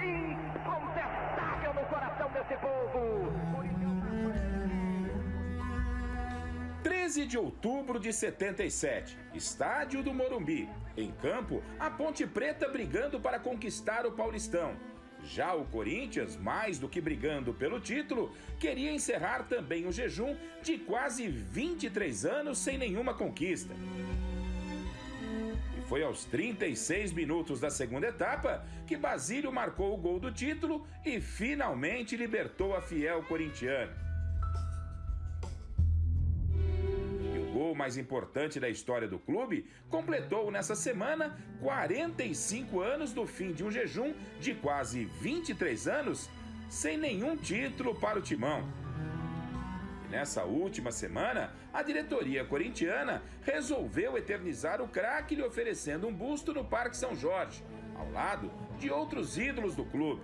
incontestável no coração desse povo. 13 de outubro de 77, estádio do Morumbi. Em campo, a Ponte Preta brigando para conquistar o Paulistão. Já o Corinthians, mais do que brigando pelo título, queria encerrar também o jejum de quase 23 anos sem nenhuma conquista. E foi aos 36 minutos da segunda etapa que Basílio marcou o gol do título e finalmente libertou a fiel corintiana. O gol mais importante da história do clube completou nessa semana 45 anos do fim de um jejum de quase 23 anos sem nenhum título para o Timão. E nessa última semana, a diretoria corintiana resolveu eternizar o craque lhe oferecendo um busto no Parque São Jorge, ao lado de outros ídolos do clube.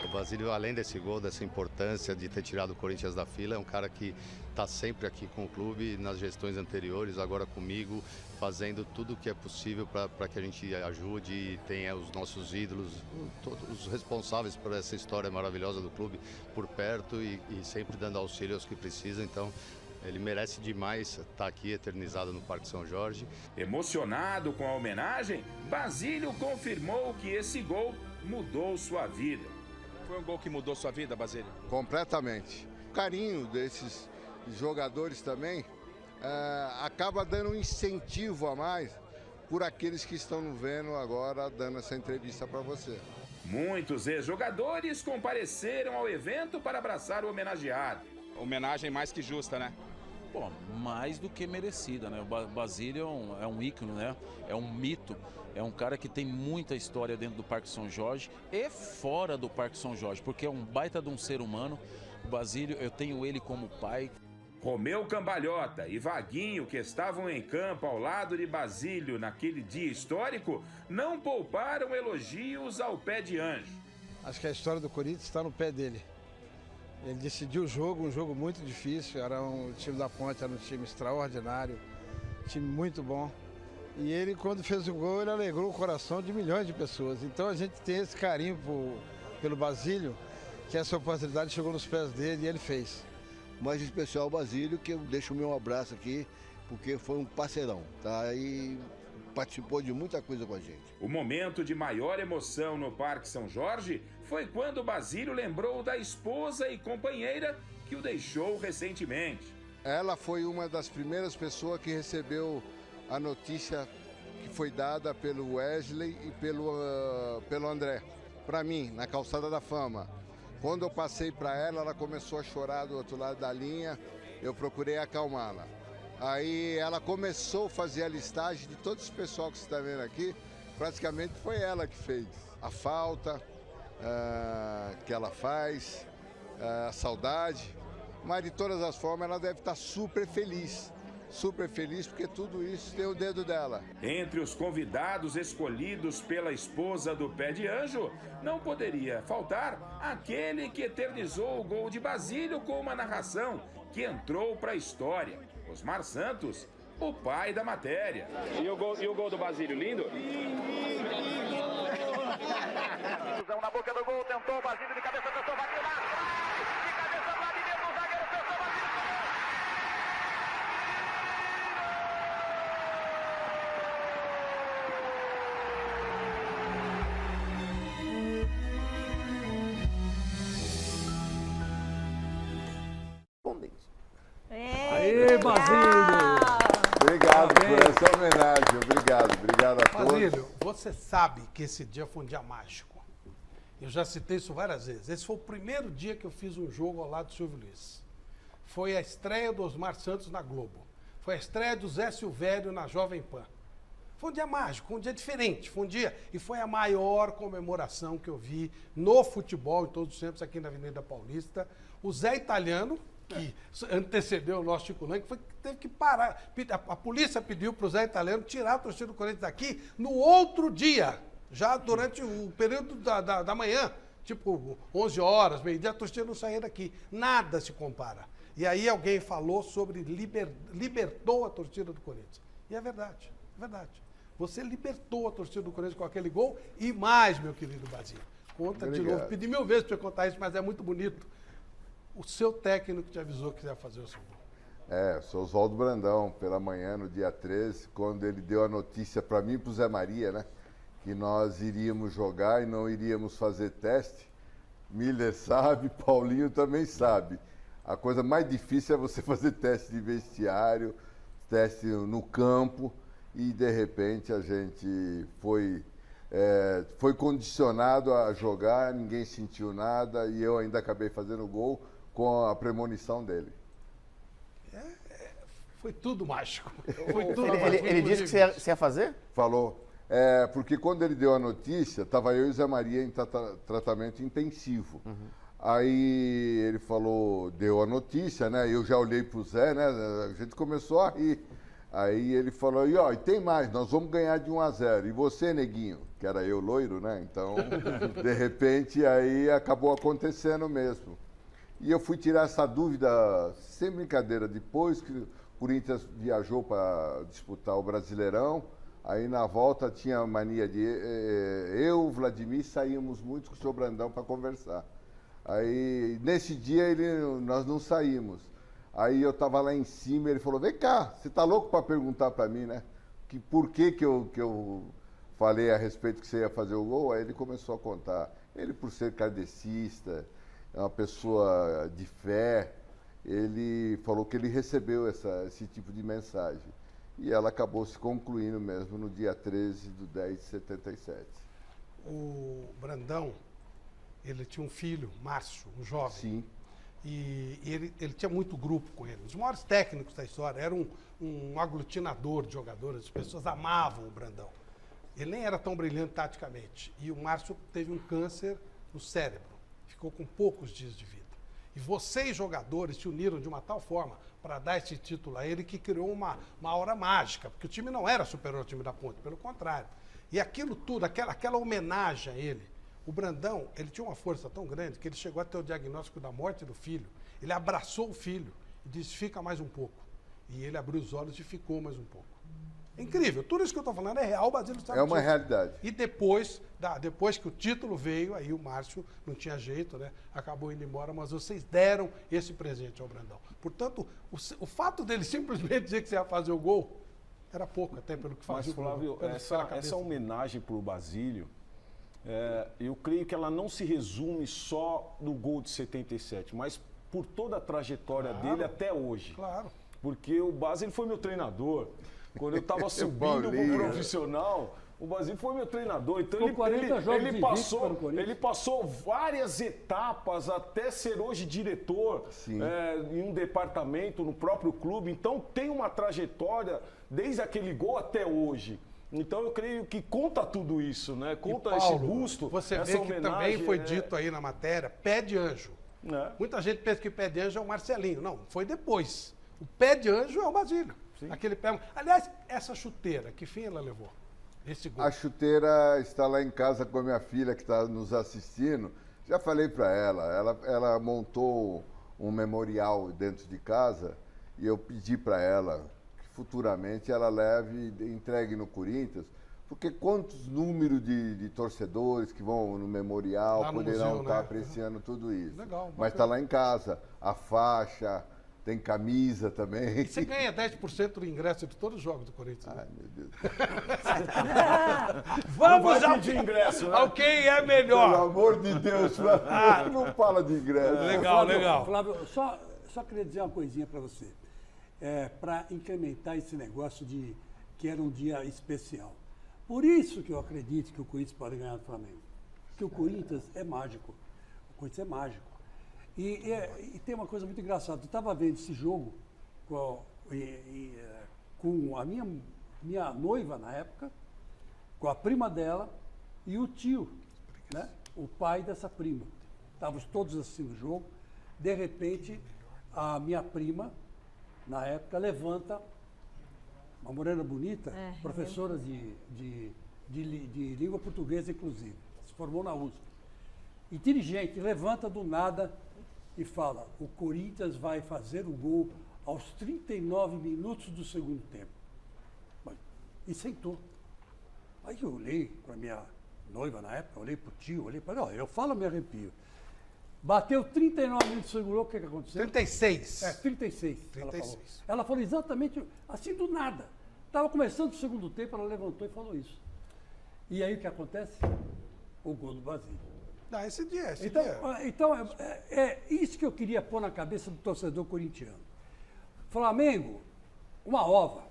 O Basílio, além desse gol, dessa importância de ter tirado o Corinthians da fila, é um cara que está sempre aqui com o clube, nas gestões anteriores, agora comigo, fazendo tudo o que é possível para que a gente ajude e tenha os nossos ídolos, todos os responsáveis por essa história maravilhosa do clube por perto e sempre dando auxílio aos que precisam. Então, ele merece demais estar aqui eternizado no Parque São Jorge. Emocionado com a homenagem, Basílio confirmou que esse gol mudou sua vida. Foi um gol que mudou sua vida, Basílio? Completamente. O carinho desses jogadores também acaba dando um incentivo a mais por aqueles que estão nos vendo agora dando essa entrevista para você. Muitos ex-jogadores compareceram ao evento para abraçar o homenageado. Homenagem mais que justa, né? Bom, mais do que merecida, né? O Basílio é um ícone, né? É um mito. É um cara que tem muita história dentro do Parque São Jorge e fora do Parque São Jorge, porque é um baita de um ser humano. O Basílio, eu tenho ele como pai. Romeu Cambalhota e Vaguinho, que estavam em campo ao lado de Basílio naquele dia histórico, não pouparam elogios ao pé de anjo. Acho que a história do Corinthians está no pé dele. Ele decidiu o jogo, um jogo muito difícil. O time da Ponte era um time extraordinário, um time muito bom. E ele, quando fez o gol, ele alegrou o coração de milhões de pessoas. Então a gente tem esse carinho pelo Basílio, que essa oportunidade chegou nos pés dele e ele fez. Mais especial o Basílio, que eu deixo o meu abraço aqui, porque foi um parceirão, tá? E participou de muita coisa com a gente. O momento de maior emoção no Parque São Jorge foi quando o Basílio lembrou da esposa e companheira que o deixou recentemente. Ela foi uma das primeiras pessoas que recebeu a notícia que foi dada pelo Wesley e pelo André, para mim, na Calçada da Fama. Quando eu passei para ela, ela começou a chorar do outro lado da linha, eu procurei acalmá-la. Aí ela começou a fazer a listagem de todo esse pessoal que você está vendo aqui, praticamente foi ela que fez. A falta que ela faz, a saudade, mas de todas as formas ela deve estar super feliz porque tudo isso tem o dedo dela. Entre os convidados escolhidos pela esposa do Pé de Anjo, não poderia faltar aquele que eternizou o gol de Basílio com uma narração que entrou para a história. Osmar Santos, o pai da matéria. E o gol do Basílio, lindo? Na boca do gol, tentou o Basílio de cabeça, tentou o Basílio lá atrás, de cabeça para dentro, o zagueiro tentou o Basílio. Aê, Basílio! Obrigado por essa homenagem, obrigado a todos. Basílio, você sabe que esse dia foi um dia mágico. Eu já citei isso várias vezes. Esse foi o primeiro dia que eu fiz um jogo ao lado do Silvio Luiz. Foi a estreia do Osmar Santos na Globo. Foi a estreia do Zé Silvério na Jovem Pan. Foi um dia mágico, um dia diferente, foi um dia, e foi a maior comemoração que eu vi no futebol em todos os tempos aqui na Avenida Paulista. O Zé Italiano, que antecedeu o nosso Chico Lang, teve que parar. A polícia pediu para o Zé Italiano tirar a torcida do Corinthians daqui no outro dia, já durante o período da manhã, tipo 11 horas, meio-dia, a torcida não saía daqui. Nada se compara. E aí alguém falou sobre libertou a torcida do Corinthians. E é verdade, é verdade. Você libertou a torcida do Corinthians com aquele gol e mais, meu querido Basílio. Conta de novo. Pedi 1000 vezes para você contar isso, mas é muito bonito. O seu técnico te avisou que ia fazer o seu gol. Sou Oswaldo Brandão, pela manhã, no dia 13, quando ele deu a notícia para mim e para o Zé Maria, né? Que nós iríamos jogar e não iríamos fazer teste. Miller sabe, Paulinho também sabe. A coisa mais difícil é você fazer teste de vestiário, teste no campo. E, de repente, a gente foi condicionado a jogar, ninguém sentiu nada e eu ainda acabei fazendo gol com a premonição dele. Foi tudo mágico. Foi tudo mágico. Ele disse que você ia fazer? Falou. Porque quando ele deu a notícia, estava eu e Zé Maria em tratamento intensivo. Aí ele falou, deu a notícia, né? Eu já olhei pro Zé, né? A gente começou a rir. Aí ele falou, e tem mais, nós vamos ganhar de 1-0. E você, neguinho? Que era eu, loiro, né? Então, de repente, aí acabou acontecendo mesmo. E eu fui tirar essa dúvida, sem brincadeira, depois que o Corinthians viajou para disputar o Brasileirão, aí na volta tinha a mania de... eu, o Vladimir, saímos muito com o senhor Brandão para conversar. Aí, nesse dia, nós não saímos. Aí eu estava lá em cima e ele falou, vem cá, você tá louco para perguntar para mim, né? Por que eu falei a respeito que você ia fazer o gol? Aí ele começou a contar. Ele, por ser kardecista, é uma pessoa de fé, ele falou que ele recebeu esse tipo de mensagem. E ela acabou se concluindo mesmo no dia 13/10/77. O Brandão, ele tinha um filho, Márcio, um jovem. Sim. E ele tinha muito grupo com ele. Os maiores técnicos da história. Era um aglutinador de jogadores. As pessoas amavam o Brandão. Ele nem era tão brilhante taticamente. E o Márcio teve um câncer no cérebro. Ficou com poucos dias de vida. E vocês, jogadores, se uniram de uma tal forma para dar esse título a ele que criou uma hora mágica. Porque o time não era superior ao time da Ponte, pelo contrário. E aquilo tudo, aquela homenagem a ele. O Brandão, ele tinha uma força tão grande que ele chegou a ter o diagnóstico da morte do filho. Ele abraçou o filho e disse, fica mais um pouco. E ele abriu os olhos e ficou mais um pouco. É incrível. Tudo isso que eu estou falando é real, o Basílio sabe É uma disso. realidade. E depois que o título veio, aí o Márcio não tinha jeito, né? Acabou indo embora, mas vocês deram esse presente ao Brandão. Portanto, o fato dele simplesmente dizer que você ia fazer o gol, era pouco, até pelo que fazia. Mas, Flávio, essa homenagem para o Basílio, eu creio que ela não se resume só no gol de 77, mas por toda a trajetória dele até hoje. Claro. Porque o Basílio foi meu treinador. Quando eu estava subindo para o profissional, o Basílio foi meu treinador. Então ele passou várias etapas até ser hoje diretor em um departamento, no próprio clube. Então tem uma trajetória desde aquele gol até hoje. Então eu creio que conta tudo isso, né? Conta e Paulo, esse busto. Você vê que também foi dito aí na matéria, pé de anjo. Muita gente pensa que pé de anjo é o Marcelinho. Não, foi depois. O pé de anjo é o Basílio. Aquele pé... Aliás, essa chuteira, que fim ela levou? Esse gol. A chuteira está lá em casa com a minha filha que está nos assistindo. Já falei para ela montou um memorial dentro de casa e eu pedi para ela que futuramente ela leve e entregue no Corinthians, porque quantos números de torcedores que vão no memorial lá no poderão museu, estar né? apreciando tudo isso. Legal, mas está lá em casa, a faixa, tem camisa também. E você ganha 10% do ingresso de todos os jogos do Corinthians. Ai, meu Deus. Vamos de ingresso, né? ao quem é melhor. Pelo amor de Deus, não fala de ingresso. Legal. Flávio, só queria dizer uma coisinha para você. Para incrementar esse negócio de que era um dia especial. Por isso que eu acredito que o Corinthians pode ganhar do Flamengo. Porque o Corinthians é mágico. O Corinthians é mágico. E tem uma coisa muito engraçada. Eu estava vendo esse jogo com a minha noiva na época, com a prima dela e o tio, né? O pai dessa prima. Estávamos todos assistindo o jogo. De repente, a minha prima, na época, levanta, uma morena bonita, professora de língua portuguesa, inclusive. Se formou na USP. Inteligente, levanta do nada e fala, o Corinthians vai fazer o gol aos 39 minutos do segundo tempo. E sentou. Aí eu olhei para minha noiva na época, olhei para o tio, olhei para... Eu falo, me arrepio. Bateu 39 minutos do segundo gol, o que aconteceu? 36. 36. Ela falou exatamente assim do nada. Estava começando o segundo tempo, ela levantou e falou isso. E aí o que acontece? O gol do Basílio. Não, esse dia. Então é isso que eu queria pôr na cabeça do torcedor corintiano. Flamengo, uma ova.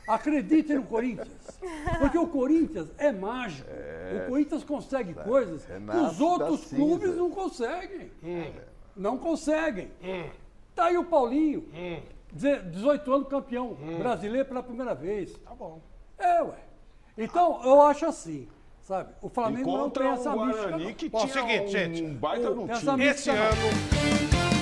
Acredite no Corinthians. Porque o Corinthians é mágico. O Corinthians consegue coisas que os outros clubes não conseguem. Não conseguem. Tá aí o Paulinho, 18 anos campeão brasileiro pela primeira vez. Tá bom. Ué. Então, eu acho assim, sabe? O Flamengo não tem essa mística. Que tinha seguinte, gente. Um baita no time. Esse ano...